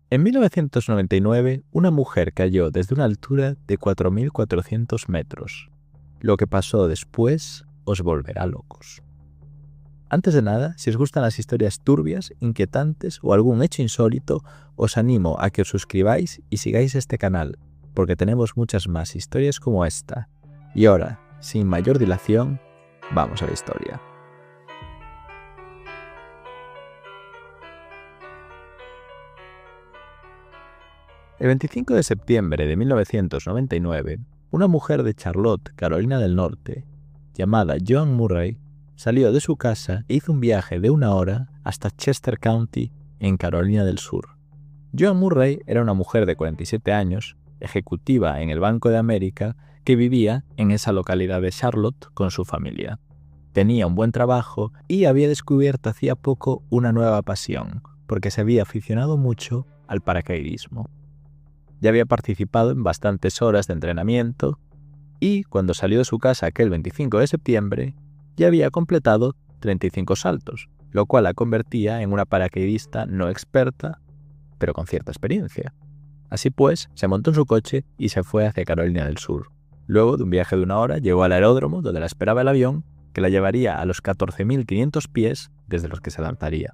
En 1999, una mujer cayó desde una altura de 4.400 metros. Lo que pasó después os volverá locos. Antes de nada, si os gustan las historias turbias, inquietantes o algún hecho insólito, os animo a que os suscribáis y sigáis este canal, porque tenemos muchas más historias como esta. Y ahora, sin mayor dilación, vamos a la historia. El 25 de septiembre de 1999, una mujer de Charlotte, Carolina del Norte, llamada Joan Murray, salió de su casa e hizo un viaje de 1 hora hasta Chester County, en Carolina del Sur. Joan Murray era una mujer de 47 años, ejecutiva en el Banco de América, que vivía en esa localidad de Charlotte con su familia. Tenía un buen trabajo y había descubierto hacía poco una nueva pasión, porque se había aficionado mucho al paracaidismo. Ya había participado en bastantes horas de entrenamiento y, cuando salió de su casa aquel 25 de septiembre, ya había completado 35 saltos, lo cual la convertía en una paracaidista no experta, pero con cierta experiencia. Así pues, se montó en su coche y se fue hacia Carolina del Sur. Luego de un viaje de 1 hora, llegó al aeródromo donde la esperaba el avión, que la llevaría a los 14.500 pies desde los que se lanzaría.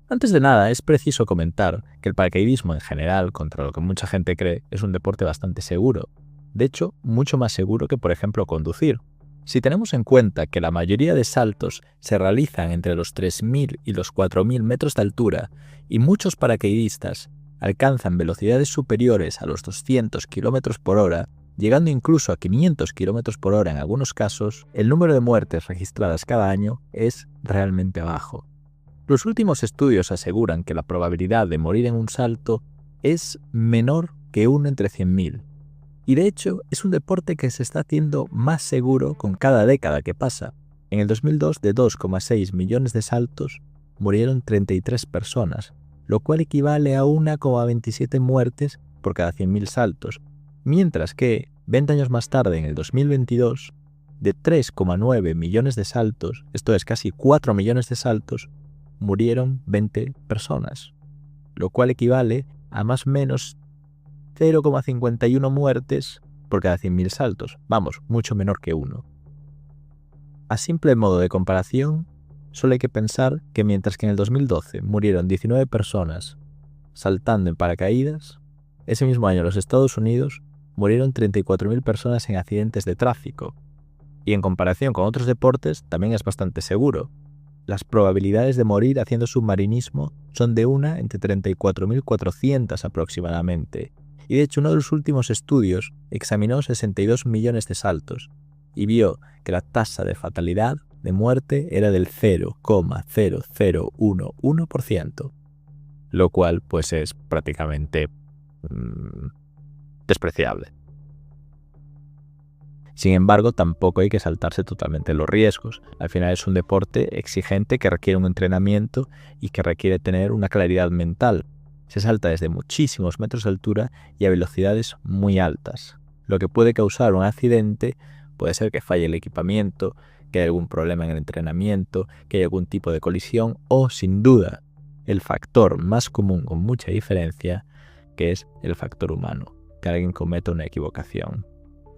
Antes de nada, es preciso comentar que el paracaidismo en general, contra lo que mucha gente cree, es un deporte bastante seguro. De hecho, mucho más seguro que, por ejemplo, conducir. Si tenemos en cuenta que la mayoría de saltos se realizan entre los 3.000 y los 4.000 metros de altura y muchos paracaidistas alcanzan velocidades superiores a los 200 km por hora, llegando incluso a 500 km por hora en algunos casos, el número de muertes registradas cada año es realmente bajo. Los últimos estudios aseguran que la probabilidad de morir en un salto es menor que 1 entre 100.000. Y de hecho, es un deporte que se está haciendo más seguro con cada década que pasa. En el 2002, de 2,6 millones de saltos, murieron 33 personas, lo cual equivale a 1,27 muertes por cada 100.000 saltos, mientras que, 20 años más tarde, en el 2022, de 3,9 millones de saltos, esto es casi 4 millones de saltos, murieron 20 personas, lo cual equivale a más o menos 0,51 muertes por cada 100.000 saltos. Vamos, mucho menor que 1. A simple modo de comparación, solo hay que pensar que mientras que en el 2012 murieron 19 personas saltando en paracaídas, ese mismo año en los Estados Unidos murieron 34.000 personas en accidentes de tráfico. Y en comparación con otros deportes, también es bastante seguro. Las probabilidades de morir haciendo submarinismo son de 1 entre 34.400 aproximadamente. Y de hecho, uno de los últimos estudios examinó 62 millones de saltos y vio que la tasa de fatalidad de muerte era del 0,0011%, lo cual pues es prácticamente despreciable. Sin embargo, tampoco hay que saltarse totalmente los riesgos. Al final es un deporte exigente que requiere un entrenamiento y que requiere tener una claridad mental. Se salta desde muchísimos metros de altura y a velocidades muy altas. Lo que puede causar un accidente puede ser que falle el equipamiento, que haya algún problema en el entrenamiento, que haya algún tipo de colisión o, sin duda, el factor más común con mucha diferencia, que es el factor humano, que alguien cometa una equivocación.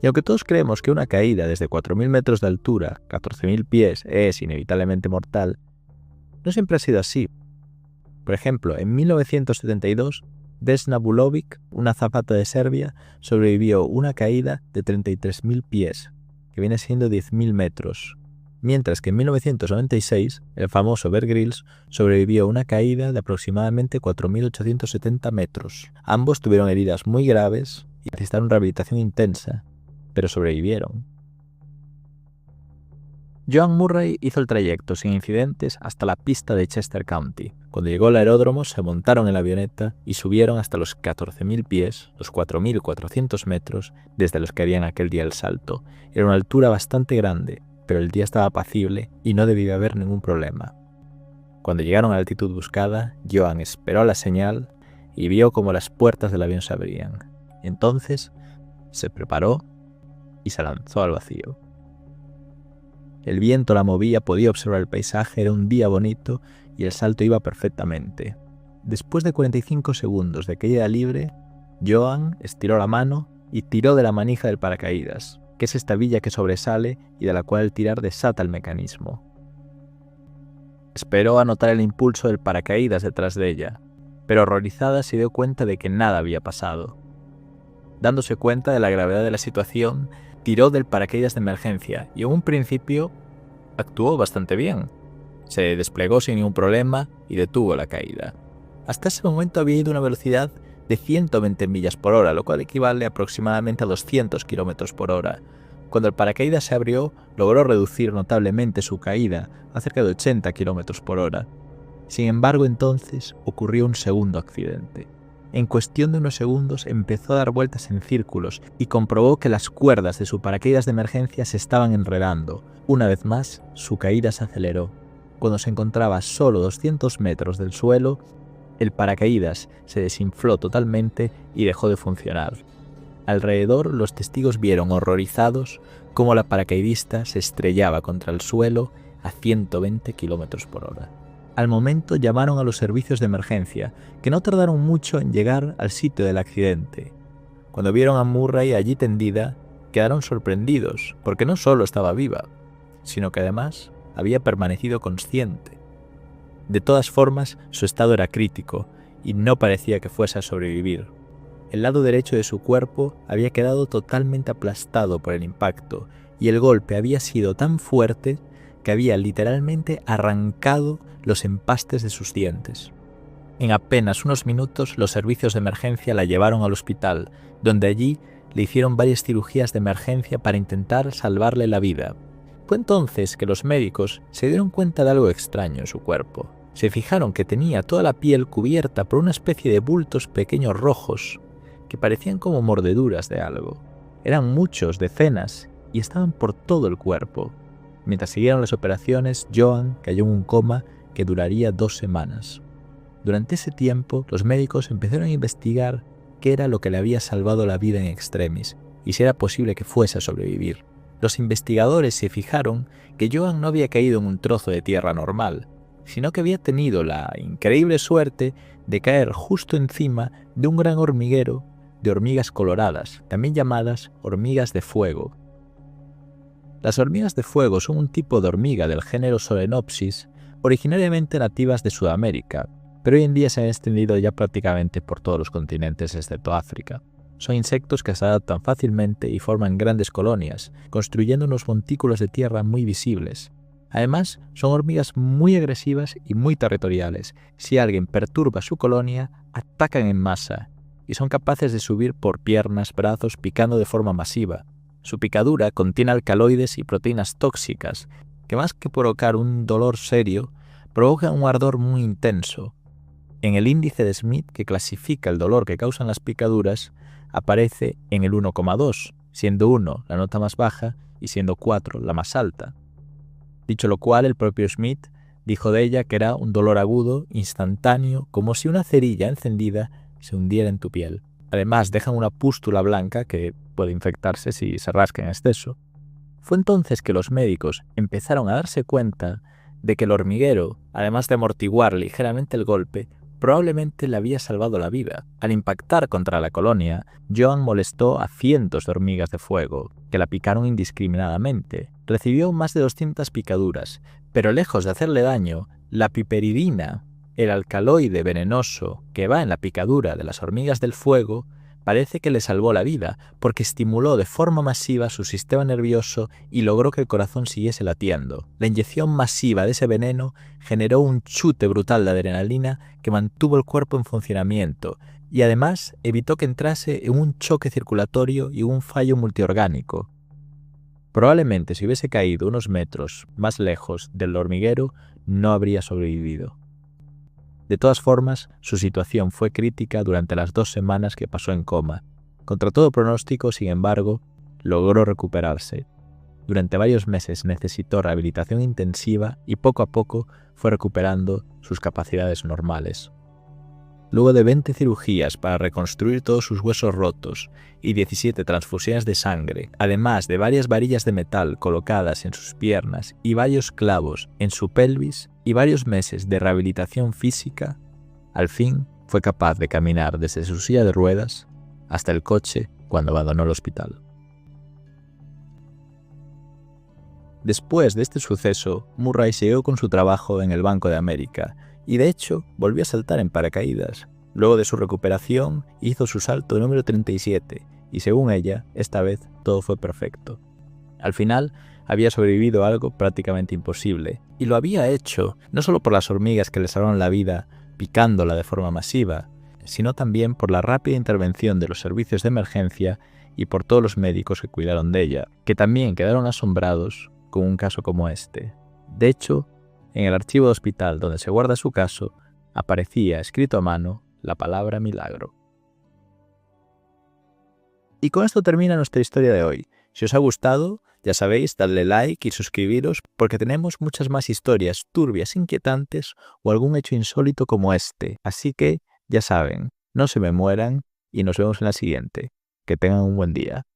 Y aunque todos creemos que una caída desde 4.000 metros de altura, 14.000 pies, es inevitablemente mortal, no siempre ha sido así. Por ejemplo, en 1972, Vesna Vulovic, una azafata de Serbia, sobrevivió una caída de 33.000 pies, que viene siendo 10.000 metros, mientras que en 1996, el famoso Bear Grylls sobrevivió una caída de aproximadamente 4.870 metros. Ambos tuvieron heridas muy graves y necesitaron rehabilitación intensa, pero sobrevivieron. Joan Murray hizo el trayecto sin incidentes hasta la pista de Chester County. Cuando llegó al aeródromo, se montaron en la avioneta y subieron hasta los 14.000 pies, los 4.400 metros, desde los que harían aquel día el salto. Era una altura bastante grande, pero el día estaba apacible y no debía haber ningún problema. Cuando llegaron a la altitud buscada, Joan esperó la señal y vio cómo las puertas del avión se abrían. Entonces, se preparó y se lanzó al vacío. El viento la movía, podía observar el paisaje, era un día bonito y el salto iba perfectamente. Después de 45 segundos de caída libre, Joan estiró la mano y tiró de la manija del paracaídas, que es esta villa que sobresale y de la cual el tirar desata el mecanismo. Esperó a notar el impulso del paracaídas detrás de ella, pero horrorizada se dio cuenta de que nada había pasado. Dándose cuenta de la gravedad de la situación, tiró del paracaídas de emergencia y en un principio actuó bastante bien. Se desplegó sin ningún problema y detuvo la caída. Hasta ese momento había ido a una velocidad de 120 millas por hora, lo cual equivale aproximadamente a 200 kilómetros por hora. Cuando el paracaídas se abrió, logró reducir notablemente su caída a cerca de 80 kilómetros por hora. Sin embargo, entonces ocurrió un segundo accidente. En cuestión de unos segundos empezó a dar vueltas en círculos y comprobó que las cuerdas de su paracaídas de emergencia se estaban enredando. Una vez más, su caída se aceleró. Cuando se encontraba a solo 200 metros del suelo, el paracaídas se desinfló totalmente y dejó de funcionar. Alrededor, los testigos vieron horrorizados cómo la paracaidista se estrellaba contra el suelo a 120 kilómetros por hora. Al momento llamaron a los servicios de emergencia, que no tardaron mucho en llegar al sitio del accidente. Cuando vieron a Murray allí tendida, quedaron sorprendidos, porque no solo estaba viva, sino que además había permanecido consciente. De todas formas, su estado era crítico y no parecía que fuese a sobrevivir. El lado derecho de su cuerpo había quedado totalmente aplastado por el impacto y el golpe había sido tan fuerte que había literalmente arrancado los empastes de sus dientes. En apenas unos minutos, los servicios de emergencia la llevaron al hospital, donde allí le hicieron varias cirugías de emergencia para intentar salvarle la vida. Fue entonces que los médicos se dieron cuenta de algo extraño en su cuerpo. Se fijaron que tenía toda la piel cubierta por una especie de bultos pequeños rojos que parecían como mordeduras de algo. Eran muchos, decenas, y estaban por todo el cuerpo. Mientras siguieron las operaciones, Joan cayó en un coma que duraría 2 semanas. Durante ese tiempo, los médicos empezaron a investigar qué era lo que le había salvado la vida en extremis y si era posible que fuese a sobrevivir. Los investigadores se fijaron que Joan no había caído en un trozo de tierra normal, sino que había tenido la increíble suerte de caer justo encima de un gran hormiguero de hormigas coloradas, también llamadas hormigas de fuego. Las hormigas de fuego son un tipo de hormiga del género Solenopsis, originariamente nativas de Sudamérica, pero hoy en día se han extendido ya prácticamente por todos los continentes excepto África. Son insectos que se adaptan fácilmente y forman grandes colonias, construyendo unos montículos de tierra muy visibles. Además, son hormigas muy agresivas y muy territoriales. Si alguien perturba su colonia, atacan en masa y son capaces de subir por piernas, brazos, picando de forma masiva. Su picadura contiene alcaloides y proteínas tóxicas que, más que provocar un dolor serio, provocan un ardor muy intenso. En el índice de Smith, que clasifica el dolor que causan las picaduras, aparece en el 1,2, siendo 1 la nota más baja y siendo 4 la más alta. Dicho lo cual, el propio Smith dijo de ella que era un dolor agudo, instantáneo, como si una cerilla encendida se hundiera en tu piel. Además, dejan una pústula blanca que puede infectarse si se rasca en exceso. Fue entonces que los médicos empezaron a darse cuenta de que el hormiguero, además de amortiguar ligeramente el golpe, probablemente le había salvado la vida. Al impactar contra la colonia, Joan molestó a cientos de hormigas de fuego, que la picaron indiscriminadamente. Recibió más de 200 picaduras, pero lejos de hacerle daño, la piperidina, el alcaloide venenoso que va en la picadura de las hormigas del fuego, parece que le salvó la vida, porque estimuló de forma masiva su sistema nervioso y logró que el corazón siguiese latiendo. La inyección masiva de ese veneno generó un chute brutal de adrenalina que mantuvo el cuerpo en funcionamiento y además evitó que entrase en un choque circulatorio y un fallo multiorgánico. Probablemente si hubiese caído unos metros más lejos del hormiguero, no habría sobrevivido. De todas formas, su situación fue crítica durante las 2 semanas que pasó en coma. Contra todo pronóstico, sin embargo, logró recuperarse. Durante varios meses necesitó rehabilitación intensiva y poco a poco fue recuperando sus capacidades normales. Luego de 20 cirugías para reconstruir todos sus huesos rotos y 17 transfusiones de sangre, además de varias varillas de metal colocadas en sus piernas y varios clavos en su pelvis y varios meses de rehabilitación física, Al fin fue capaz de caminar desde su silla de ruedas hasta el coche cuando abandonó el hospital. Después de este suceso, Murray siguió con su trabajo en el Banco de América y de hecho volvió a saltar en paracaídas. Luego de su recuperación hizo su salto número 37 y según ella, esta vez todo fue perfecto. Al final, había sobrevivido a algo prácticamente imposible y lo había hecho no solo por las hormigas que le salvaron la vida picándola de forma masiva, sino también por la rápida intervención de los servicios de emergencia y por todos los médicos que cuidaron de ella, que también quedaron asombrados con un caso como este. De hecho, en el archivo de hospital donde se guarda su caso, aparecía escrito a mano la palabra milagro. Y con esto termina nuestra historia de hoy. Si os ha gustado, ya sabéis, dadle like y suscribiros porque tenemos muchas más historias turbias, inquietantes o algún hecho insólito como este. Así que, ya saben, no se me mueran y nos vemos en la siguiente. Que tengan un buen día.